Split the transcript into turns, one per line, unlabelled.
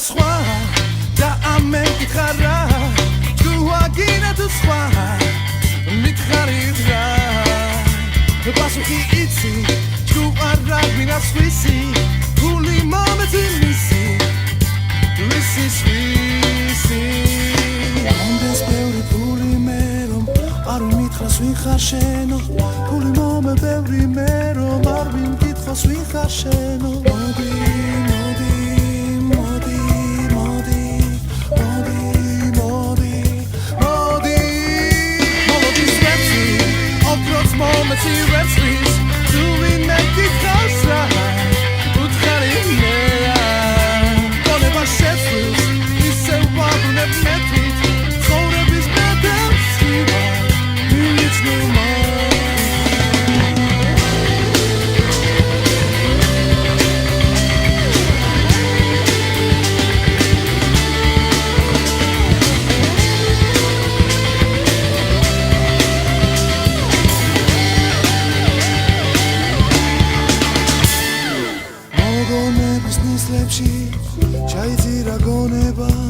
სხვა და ამენ კითხარა თუ აგინა თუ სხვა მითხარი რა პასუხი იცი თუ არა გვინას ვისი გული მომეცი მისი ვისი ამდეს ბევრი ფული მე რომ არ მითხრას ვინ ხარ შენო გული მომე ბევრი მე რომ არ მითხრას ვინ ხარ შენო მოდი Seriously, do we make it close right? Put Harry in there. Don't ever set loose. He said, "What will never met it?" So the business better see why. It's no more. Chai zira goneba